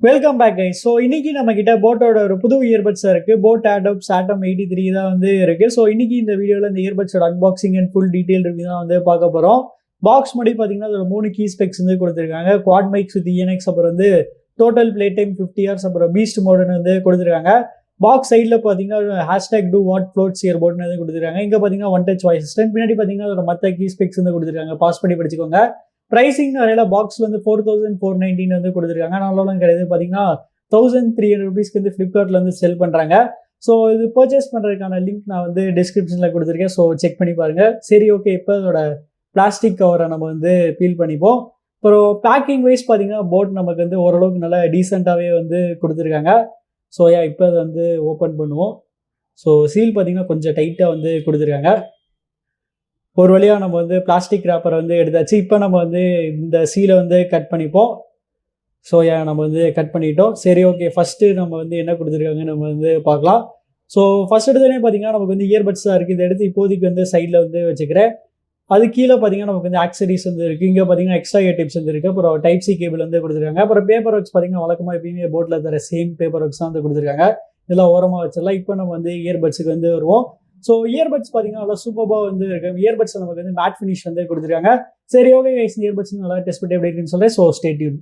Welcome back guys. So இன்னைக்கு நம்ம கிட்ட போட்டோட ஒரு புது இயர்பட்ஸ் இருக்கு. போட் Airdopes Atom 83 தான் வந்து இருக்கு. ஸோ இன்னைக்கு இந்த வீடியோவில் இந்த இயர்பட்ஸோட unboxing and full detail review தான் வந்து பார்க்க போகிறோம். பாக்ஸ் முடி பார்த்தீங்கன்னா அதோட 3 கீ ஸ்பெக்ஸ் வந்து கொடுத்துருக்காங்க. குவாட் மைக்ஸ் வித் ENX, அப்புறம் வந்து டோட்டல் பிளே டைம் 50 hours, அப்புறம் பீஸ்ட் மோடுன்னு வந்து கொடுத்துருக்காங்க. பாக்ஸ் சைடில் பார்த்தீங்கன்னா ஹேஷ்டாக் டூ வாட் ஃப்ளோட்ஸ் இயர்போர்ட்னு வந்து கொடுத்துருக்காங்க. இங்கே பார்த்தீங்கன்னா ஒன் டச் வாய்ஸ் அசிஸ்டன்ட், பின்னாடி பார்த்தீங்கன்னா அதோட மற்ற கீ ஸ்பெக்ஸ் வந்து கொடுத்துருக்காங்க. பாஸ் பண்ணி படிச்சுக்கோங்க. ப்ரைசிங் வரையில பாக்ஸ்ல வந்து 4419 வந்து கொடுத்துருக்காங்க. நல்லவளும் கிடையாது. பார்த்தீங்கன்னா 1300 rupeesக்கு வந்து ஃப்ளிப்கார்ட்ல வந்து செல் பண்றாங்க. ஸோ இது பர்ச்சேஸ் பண்றதுக்கான லிங்க் நான் வந்து டிஸ்கிரிப்ஷன்ல கொடுத்துருக்கேன். ஸோ செக் பண்ணி பாருங்க. சரி, ஓகே. இப்போ அதோட பிளாஸ்டிக் கவரை நம்ம வந்து பீல் பண்ணிப்போம். அப்புறம் பேக்கிங் வைஸ் பார்த்தீங்கன்னா போட் நமக்கு வந்து ஓரளவுக்கு நல்லா டீசெண்டாகவே வந்து கொடுத்துருக்காங்க. ஸோ இப்போ அதை வந்து ஓப்பன் பண்ணுவோம். ஸோ சீல் பார்த்தீங்கன்னா கொஞ்சம் டைட்டாக வந்து கொடுத்துருக்காங்க. ஒரு வழியாக நம்ம வந்து பிளாஸ்டிக் ரேப்பரை வந்து எடுத்தாச்சு. இப்போ நம்ம வந்து இந்த சீலை வந்து கட் பண்ணிப்போம். ஸோ நம்ம வந்து கட் பண்ணிட்டோம். சரி, ஓகே. ஃபஸ்ட்டு நம்ம வந்து என்ன கொடுத்துருக்காங்கன்னு நம்ம வந்து பார்க்கலாம். ஸோ ஃபஸ்ட் எடுத்தோடனே பார்த்தீங்கன்னா நமக்கு வந்து இயர்பட்ஸ் தான் இருக்குது. இதை எடுத்து இப்போதைக்கு வந்து சைடில் வந்து வச்சுக்கிறேன். அது கீழே பார்த்தீங்கன்னா நமக்கு வந்து ஆக்சரிஸ் வந்து இருக்குது. இங்கே பார்த்தீங்கன்னா எக்ஸ்ட்ரா டிப்ஸ் வந்து இருக்குது. அப்புறம் டைப் சி கேபிள் வந்து கொடுத்துருக்காங்க. அப்புறம் பேப்பர் ஒர்க்ஸ் பார்த்தீங்கன்னா வழக்கமாக எப்பயுமே போட்டில் தர சேம் பேப்பர் ஒர்க்ஸ் தான் வந்து கொடுத்துருக்காங்க. இதெல்லாம் ஓரமாக வச்சிடலாம். இப்போ நம்ம வந்து இயர்பட்ஸுக்கு வந்து வருவோம். ஸோ இயர்பட்ஸ் பார்த்தீங்கன்னா நல்லா சூப்பராக வந்து இருக்கு. இயர்பட்ஸ் நமக்கு வந்து மேட் ஃபினிஷ் வந்து கொடுத்துருக்காங்க. சரி, ஓகே கைஸ். இயர்பட்ஸ் நல்லா டெஸ்ட் பண்ணி எப்படி இருக்குன்னு சொல்கிறேன். So stay tune.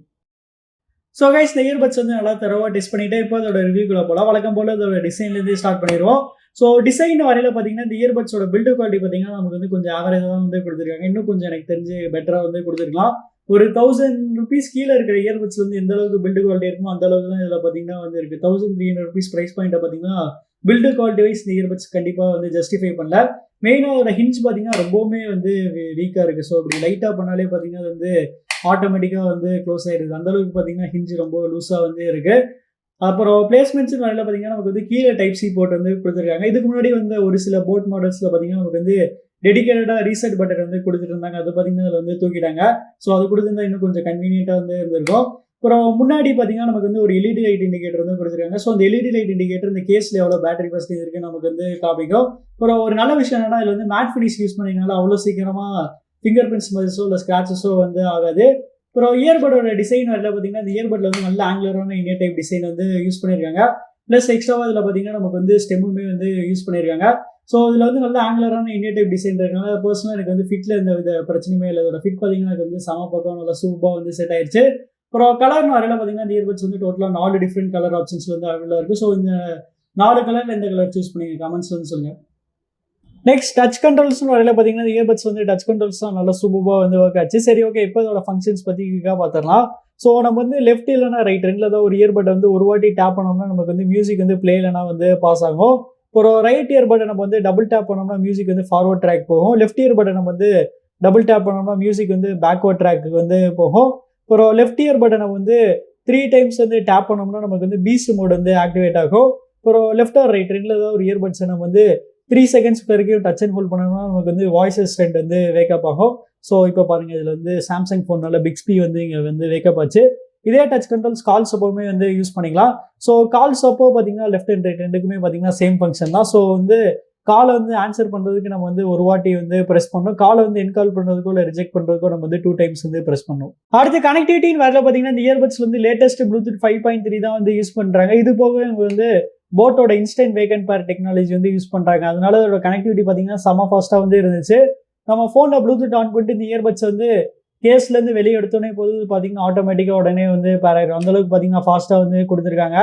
So guys, இந்த இயர்பட்ஸ் வந்து நல்லா தரவாக டெஸ்ட் பண்ணிவிட்டு இப்போ அதோட ரிவ்யூக்குள்ள போகலாம். வழக்கம் போல் அதோட டிசைன்லேருந்து ஸ்டார்ட் பண்ணிடுவோம். ஸோ டிசைன் வரையில் பார்த்தீங்கன்னா இந்த இயர்பட்ஸோட பில்டு குவாலிட்டி பார்த்தீங்கன்னா நமக்கு வந்து கொஞ்சம் ஆவரேஜாக தான் வந்து கொடுத்துருக்காங்க. இன்னும் கொஞ்சம் எனக்கு தெரிஞ்சு பெட்டராக வந்து கொடுத்துருக்கலாம். ஒரு 1000 rupees கீழே இருக்கிற இயர்பட்ஸ் வந்து எந்த அளவுக்கு பில்டு குவாலிட்டி இருக்குமோ அந்த அளவுக்கு தான் இதில் பார்த்தீங்கன்னா வந்து இருக்குது. 1300 rupees ப்ரைஸ் பாயிண்ட்டை பார்த்தீங்கன்னா பில்டு குவாலிட்டி வைஸ் இந்த இயர்பட்ஸ் கண்டிப்பாக வந்து ஜஸ்டிஃபை பண்ணல. மெயினாக அதோட ஹிஞ்ச் பார்த்தீங்கன்னா ரொம்பவுமே வந்து வீக்காக இருக்குது. ஸோ அப்படி லைட்டாக பண்ணாலே பார்த்தீங்கன்னா அது வந்து ஆட்டோமேட்டிக்காக வந்து க்ளோஸ் ஆகிடுது. அந்தளவுக்கு பார்த்தீங்கன்னா ஹிஞ்ச் ரொம்ப லூஸாக வந்து இருக்குது. அப்புறம் பிளேஸ்மெண்ட்ஸ் வரையில் பார்த்தீங்கன்னா நமக்கு வந்து கீழே டைப் சி போர்ட் வந்து கொடுத்துருக்காங்க. இதுக்கு முன்னாடி வந்து ஒரு சில போட் மாடல்ஸில் பார்த்தீங்கன்னா நமக்கு வந்து டெடிக்கேட்டடாக ரீசெட் பட்டன் வந்து கொடுத்துட்டு இருந்தாங்க. அது பார்த்தீங்கன்னா அதில் வந்து தூக்கிட்டாங்க. ஸோ அது கொடுத்துருந்தா இன்னும் கொஞ்சம் கன்வீனியன்ட்டாக வந்து இருந்திருக்கும். அப்புறம் முன்னாடி பார்த்தீங்கன்னா நமக்கு வந்து ஒரு எல்இடி லைட் இண்டிகேட்டர் வந்து கொடுத்துருக்காங்க. ஸோ அந்த எல்இடி லைட் இண்டிகேட்டர் இந்த கேஸில் எவ்வளோ பேட்டரி பர்சன்டேஜ் இருக்குது நமக்கு வந்து காமிக்கும். அப்புறம் ஒரு நல்ல விஷயம் என்னன்னா இதில் வந்து மேட் ஃபினிஷ் யூஸ் பண்ணிங்கனால அவ்வளோ சீக்கிரமாக ஃபிங்கர் பிரிண்ட்ஸ் மதிஸோ இல்லை ஸ்க்ராச்சஸோ வந்து ஆகாது. அப்புறம் இயர்படோட டிசைன் வரல பார்த்தீங்கன்னா இந்த இயர்பட்ல வந்து நல்ல ஆங்குலரான இனிய டைப் டிசைன் வந்து யூஸ் பண்ணியிருக்காங்க. ப்ளஸ் எக்ஸ்ட்ராவாக இதில் பார்த்தீங்கன்னா நமக்கு வந்து ஸ்டெம்முமே வந்து யூஸ் பண்ணியிருக்காங்க. ஸோ இதில் வந்து நல்ல ஆங்குலரான இனிய டைப் டிசைன் இருக்கனால பர்சனலாக எனக்கு வந்து ஃபிட்டில் எந்த வித பிரச்சனையுமே இல்லை. அதோட ஃபிட் பார்த்தீங்கன்னா எனக்கு வந்து சம பக்கம் நல்லா சூப்பராக வந்து செட் ஆயிடுச்சு. அப்புறம் கலர் வரையில் பார்த்தீங்கன்னா இந்த இயர்பட்ஸ் வந்து டோட்டலாக 4 டிஃப்ரெண்ட் கலர் ஆப்ஷன்ஸ் வந்து அவைலபிளாக இருக்குது. ஸோ இந்த 4 கலரில் எந்த கலர் சூஸ் பண்ணி கமெண்ட்ஸ் வந்து சொல்லுங்கள். நெக்ஸ்ட் டச் கண்ட்ரோல்ஸ்னு வரையில் பார்த்தீங்கன்னா இந்த இயர்பட்ஸ் வந்து டச் கண்ட்ரோல்ஸ் தான் நல்லா சூப்பராக வந்து ஒர்க் ஆச்சு. சரி, ஓகே. இப்போ இதோட ஃபங்க்ஷன்ஸ் பற்றி பார்த்துடலாம். ஸோ நம்ம வந்து லெஃப்ட் இல்லைனா ரைட் ரெண்டில் தான் ஒரு இயர்பட்டை வந்து ஒரு வாட்டி டேப் பண்ணோம்னா நமக்கு வந்து மியூசிக் வந்து பிளே இல்லைனா வந்து பாஸ் ஆகும். ஒரு ரைட் இயர்பட்டை நம்ம வந்து டபுள் டேப் பண்ணோம்னா மியூசிக் வந்து ஃபார்வர்ட் ட்ராக் போகும். லெஃப்ட் இயர்பட்டை நம்ம வந்து டபுள் டேப் பண்ணோம்னா மியூசிக் வந்து பேக்வர்ட் ட்ராக்கு வந்து போகும். ஒரு லெஃப்ட் இயர்பட்டை நம்ம வந்து 3 times வந்து டேப் பண்ணோம்னா நமக்கு வந்து பீஸ்ட் மோட் வந்து ஆக்டிவேட் ஆகும். ஒரு லெஃப்ட் ஆர் ரைட் ரெண்டில் தான் ஒரு இயர்பட்ஸை நம்ம வந்து 3 seconds வரைக்கும் டச் அண்ட் ஹோல்ட் பண்ணோம்னா நமக்கு வந்து வாய்ஸ் அசிஸ்டன்ட் வந்து வேக்கப் ஆகும். ஸோ இப்போ பாருங்கள், இதில் வந்து சாம்சங் ஃபோன்னால பிக்ஸ்பி வந்து இங்கே வந்து வேக்கப் ஆச்சு. இதே டச் கண்ட்ரோல்ஸ் கால்ஸ் அப்போவுமே வந்து யூஸ் பண்ணிக்கலாம். ஸோ கால்ஸ் அப்போ பார்த்தீங்கன்னா லெஃப்ட் அண்ட் ரைட் ரெண்டுக்குமே பார்த்தீங்கன்னா சேம் ஃபங்க்ஷன் தான். ஸோ வந்து காலை வந்து ஆன்சர் பண்ணுறதுக்கு நம்ம வந்து ஒரு வாட்டி வந்து ப்ரெஸ் பண்ணணும். காலை வந்து என்கால் பண்ணுறதுக்கோ இல்லை ரிஜெக்ட் பண்ணுறதுக்கோ நம்ம வந்து 2 times வந்து ப்ரெஸ் பண்ணணும். அடுத்து கனெக்டிவிட்டின்னு வரல பார்த்தீங்கன்னா இந்த இயர்பட்ஸ் வந்து லேட்டஸ்ட் ப்ளூடூத் 5.3 தான் வந்து யூஸ் பண்ணுறாங்க. இது போக இவங்க வந்து போட்டோட இன்ஸ்டன்ட் வேக்கன் பேர் டெக்னாலஜி வந்து யூஸ் பண்ணுறாங்க. அதனால அதோட கனெக்டிவிட்டி பார்த்தீங்கன்னா செம ஃபாஸ்ட்டாக வந்து இருந்துச்சு. நம்ம ஃபோனில் ப்ளூடூத் ஆன் பண்ணிட்டு இந்த இயர்பட்ஸ் வந்து கேஸ்லேருந்து வெளியே எடுத்தோடனே போது பார்த்தீங்கன்னா ஆட்டோமேட்டிக்காக உடனே வந்து பேர் ஆகிடும். அந்தளவுக்கு பார்த்தீங்கன்னா ஃபாஸ்ட்டாக வந்து கொடுத்துருக்காங்க.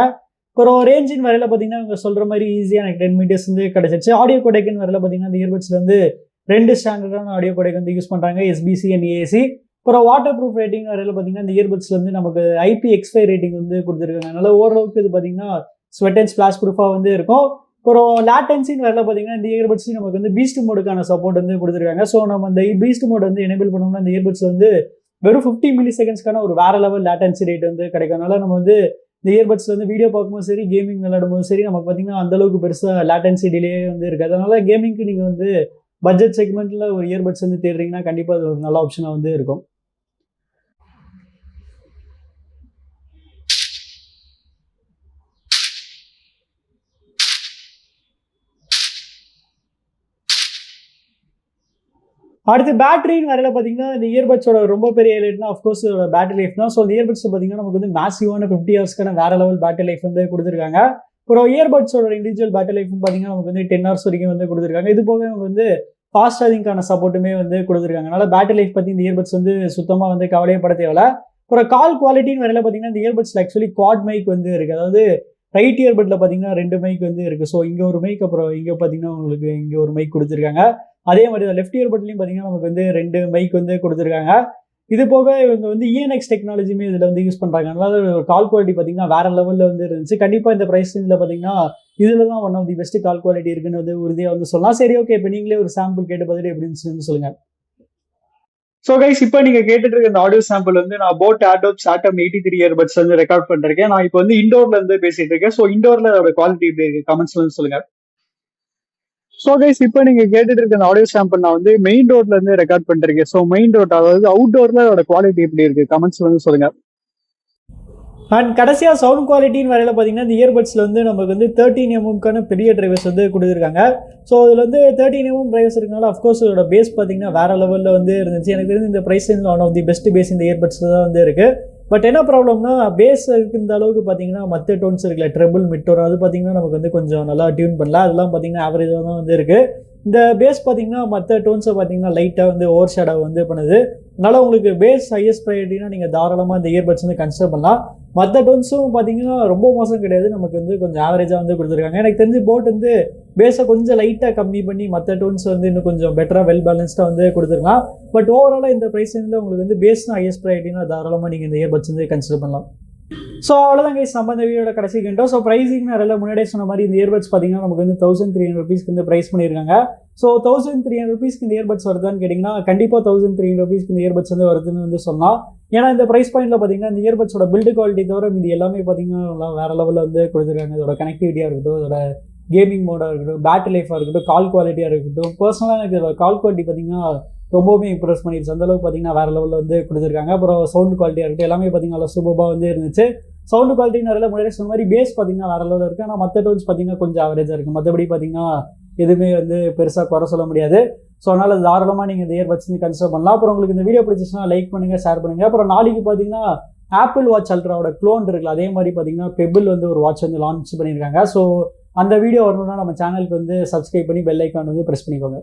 அப்புறம் ரேஞ்சின் வரையில் பார்த்தீங்கன்னா இவங்க சொல்கிற மாதிரி ஈஸியாக எனக்கு 10 meters வந்து கிடச்சிச்சு. ஆடியோ கோடெக்னு வரையில் பார்த்தீங்கன்னா இந்த இயர்பட்ஸில் வந்து 2 ஸ்டாண்டர்டான ஆடியோ கோடெக் வந்து யூஸ் பண்ணுறாங்க, SBC அண்ட் AAC. அப்புறம் வாட்டர் ப்ரூஃப் ரேட்டிங் வரையில் பார்த்தீங்கன்னா இந்த இயர்பட்ஸில் வந்து நமக்கு IPX5 ரேட்டிங் வந்து கொடுத்துருக்காங்க. அதனால ஓரளவுக்கு இது பார்த்தீங்கன்னா ஸ்வெட் அண்ட் ஸ்பிளாஷ் ப்ரூஃபாக வந்து இருக்கும். அப்புறம் லேட்டன்சின்னு வரல பார்த்தீங்கன்னா இந்த இயர்பட்ஸ் நமக்கு வந்து பீஸ்ட் மோடுக்கான சப்போர்ட் வந்து கொடுத்துருக்காங்க. ஸோ நம்ம அந்த பீஸ்ட் மோட் வந்து எனேபிள் பண்ணோம்னா இந்த இயர்பட்ஸ் வந்து வெறும் 50 millisecondsக்கான ஒரு வேற லெவல் லேட்டன்சி ரேட் வந்து கிடைக்கிறதுனால நம்ம வந்து இந்த இயர்பட்ஸ்ல வந்து வீடியோ பார்க்கும்போது சரி, கேமிங் விளையாடும் போது சரி, நமக்கு பார்த்தீங்கன்னா அந்தளவுக்கு பெருசாக லேட்டன்சி டிலே வந்து இருக்குது. அதனால கேமிங்க்கு நீங்கள் வந்து பட்ஜெட் செக்மெண்ட்டில் ஒரு இயர்பட்ஸ் வந்து தேடுறீங்கன்னா கண்டிப்பாக அது ஒரு நல்ல ஆப்ஷனாக வந்து இருக்கும். அடுத்து பேட்டரின்னு வரையில பார்த்தீங்கன்னா, இந்த இயர்பட்ஸோட ரொம்ப பெரிய ஹைலைட்னா ஆஃப்கோர்ஸ் இதோட பேட்டரி லைஃப் தான். ஸோ இந்த இயர்பட்ஸ் பார்த்தீங்கன்னா, நமக்கு வந்து மேசிவான 50 ஹவர்ஸ்க்கான வேற லெவல் பேட்டரி லைஃப் வந்து குடுத்துருக்காங்க. அப்புறம் இயர்பட்ஸோட இண்டிவிஜுவல் பேட்டரி லைஃப்னு பார்த்தீங்கன்னா, நமக்கு வந்து 10 ஹவர்ஸ் வரைக்கும் வந்து குடுத்துருக்காங்க. இது போக அவங்க வந்து ஃபாஸ்ட் சார்ஜிங்கான சப்போர்ட்டுமே வந்து குடுத்துருக்காங்க. அதனால பேட்டரி லைஃப் பத்தி இந்த இயர்பட்ஸ் வந்து சுத்தமா வந்து கவலையே பட தேவையில்ல. அப்புறம் கால் குவாலிட்டின்னு வரையில பார்த்தீங்கன்னா, இந்த இயர்பட்ஸ்ல ஆக்சுவலி குவாட் மைக் வந்து இருக்கு. அதாவது ரைட் இயர்பட்ல பார்த்தீங்கன்னா 2 மைக் வந்து இருக்கு. ஸோ இங்க ஒரு மைக், அப்புறம் இங்க பார்த்தீங்கன்னா, உங்களுக்கு இங்க ஒரு மைக் குடுத்துருக்காங்க. அதே மாரி தான் லெஃப்ட் இயர்பட்லயும் பார்த்தீங்கன்னா, நமக்கு வந்து 2 மைக் வந்து குடுத்துருக்காங்க. இது போக இவங்க வந்து இஎன்எக்ஸ் டெக்னாலஜியுமே இதுல வந்து யூஸ் பண்றாங்க. அதனால கால் குவாலிட்டி பார்த்தீங்கன்னா, வேற லெவல்ல வந்து இருந்துச்சு. கண்டிப்பா இந்த பிரைஸ் ரேஞ்ச்ல பார்த்தீங்கன்னா, இதுல தான் one of the best call quality இருக்குன்னு வந்து உறுதியா வந்து சொல்லலாம். சரி, ஓகே. இப்ப நீங்களே ஒரு சாம்பிள் கேட்டு பார்த்துட்டு எப்படி இருந்துச்சுன்னு சொல்லுங்க. சோ கைஸ், இப்ப நீங்க கேட்டுட்டு இருக்க இந்த ஆடியோ சாம்பிள் வந்து நான் போட் ஏர்டோப்ஸ் ஆட்டம் 83 இயர்பட்ஸ் வந்து ரெக்கார்ட் பண்ணிருக்கேன். நான் இப்போ வந்து இண்டோர்ல இருந்து பேசிட்டு இருக்கேன். சோ இண்டோர்ல அதோட குவாலிட்டி எப்படி இருக்கு கமெண்ட்ஸ்ல வந்து சொல்லுங்க. சோ கைஸ், இப்ப நீங்க கேட்டுட்டு இருக்க இந்த ஆடியோ சாம்பிள் நான் வந்து மெயின் ரோட்ல இருந்து ரெக்கார்ட் பண்ணிருக்கேன். சோ மெயின் ரோட், அதாவது அவுட்டோர்ல அதோட குவாலிட்டி எப்படி இருக்கு கமெண்ட்ஸ் வந்து சொல்லுங்க. அண்ட் கடைசியா சவுண்ட் குவாலிட்டின்னு வரையில பார்த்தீங்கன்னா, இந்த இயர்பட்ஸ்ல வந்து நமக்கு வந்து 13 எம்எம்க்கான பெரிய டிரைவர்ஸ் வந்து குடுத்துருக்காங்க. ஸோ இதுல வந்து 13 எம்எம் டிரைவர்ஸ் இருக்கனால அஃப்கோர்ஸ் இதோட பேஸ் பார்த்தீங்கன்னா வேற லெவல்ல வந்து இருந்துச்சு. எனக்கு தெரிஞ்சு இந்த பிரைஸ் ரேஞ்சில் one of the best bass இந்த இயர்பட்ஸ்ல தான் வந்து இருக்கு. பட் என்ன ப்ராப்ளம்னா, பேஸ் இருக்கு இந்த அளவுக்கு பார்த்தீங்கன்னா மற்ற டோன்ஸ் இருக்குல்ல, ட்ரெபிள், மிட் டோன், அது பார்த்தீங்கன்னா நமக்கு வந்து கொஞ்சம் நல்லா டியூன் பண்ணல. அதெல்லாம் பார்த்தீங்கன்னா ஆவரேஜாக தான் வந்து இருக்கு. இந்த பேஸ் பார்த்தீங்கன்னா மற்ற டோன்ஸை பார்த்தீங்கன்னா லைட்டாக வந்து ஓவர் ஷேடோ வந்து பண்ணுது. அதனால உங்களுக்கு பேஸ் ஹையஸ்ட் ப்ரையாரிட்டினா நீங்கள் தாராளமாக இந்த இயர்பட்ஸ் வந்து கன்சிடர் பண்ணலாம். மற்ற டோன்ஸும் பார்த்தீங்கன்னா ரொம்ப மோசம் கிடையாது. நமக்கு வந்து கொஞ்சம் ஆவரேஜாக வந்து கொடுத்துருக்காங்க. எனக்கு தெரிஞ்சு போட் வந்து பேஸை கொஞ்சம் லைட்டாக கம்மி பண்ணி மற்ற டோன்ஸ் வந்து இன்னும் கொஞ்சம் பெட்டராக வெல் பேலன்ஸ்டாக வந்து கொடுத்துருக்கலாம். பட் ஓவராலாக இந்த ப்ரைஸ் ரேஞ்சில் உங்களுக்கு வந்து பேஸ் தான் ஹையஸ்ட் ப்ரையாரிட்டினா தாராளமாக நீங்கள் இந்த இயர்பட்ஸ் வந்து கன்சிடர் பண்ணலாம். ஸோ அவ்வளோதான் கைஸ், நம்ம இந்த வீடியோட கடைசி கண்டோம். ஸோ ப்ரைஸிங் நிறைய முன்னாடியே சொன்ன மாதிரி இந்த இயர்பட்ஸ் பார்த்தீங்கன்னா நமக்கு வந்து 1300 rupeesக்கு வந்து ப்ரைஸ் பண்ணியிருக்காங்க. ஸோ 1300 rupeesக்கு இந்த இயர்பட்ஸ் வருதான்னு கேட்டிங்கன்னா, கண்டிப்பாக 1300 rupeesக்கு இந்த இயர்பட்ஸ் வந்து வருதுன்னு வந்து சொல்லலாம். ஏன்னா இந்த ப்ரைஸ் பாயிண்ட்ல பார்த்தீங்கன்னா இந்த இயர்பட்ஸோட பில்டு குவாலிட்டி தவிர இது எல்லாமே பார்த்தீங்கன்னா வேற லெவலில் வந்து கொடுத்துருக்காங்க. இதோட கனெக்டிவிட்டியாக இருக்கட்டும், இதோட கேமிங் மோடாக இருக்கட்டும், பேட்டரி லைஃபாக இருக்கட்டும், கால் குவாலிட்டியாக இருக்கட்டும். பர்சனலாக எனக்கு இதோட கால் குவாலிட்டி பார்த்தீங்கன்னா ரொம்பவே இம்ப்ரெஸ் பண்ணிடுச்சு. அந்த அளவுக்கு பார்த்தீங்கன்னா வேற லெவலில் வந்து கொடுத்துருக்காங்க. அப்புறம் சவுண்ட் குவாலிட்டியாக இருக்கட்டும், எல்லாமே பார்த்தீங்கன்னா சூப்பராக வந்து இருந்துச்சு. சவுண்ட் குவாலிட்டி நிறைய முன்னாடி சொன்ன மாதிரி பேஸ் பார்த்தீங்கன்னா வேற லெவலில் இருக்குது. ஆனால் மற்ற டோன்ஸ் பார்த்தீங்கன்னா கொஞ்சம் ஆவரேஜாக இருக்குது. மற்றபடி பார்த்தீங்கன்னா எதுவுமே வந்து பெருசாக குறை சொல்ல முடியாது. ஸோ அதனால் தாராளமாக நீங்கள் இந்த இயர்பட்ஸ் வந்து கன்சிடர் பண்ணலாம். அப்புறம் உங்களுக்கு இந்த வீடியோ பிடிச்சிச்சுன்னா லைக் பண்ணுங்கள், ஷேர் பண்ணுங்கள். அப்புறம் நாளைக்கு பார்த்தீங்கன்னா ஆப்பிள் வாட்ச் அல்ட்ராவோட க்ளோன் இருக்குல்ல, அதே மாதிரி பார்த்தீங்கன்னா பெபிள் வந்து ஒரு வாட்ச் வந்து லான்ச் பண்ணியிருக்காங்க. ஸோ அந்த வீடியோ வரணும்னா நம்ம சேனலுக்கு வந்து சப்ஸ்கிரைப் பண்ணி பெல் ஐக்கான் வந்து ப்ரெஸ் பண்ணிக்கோங்க.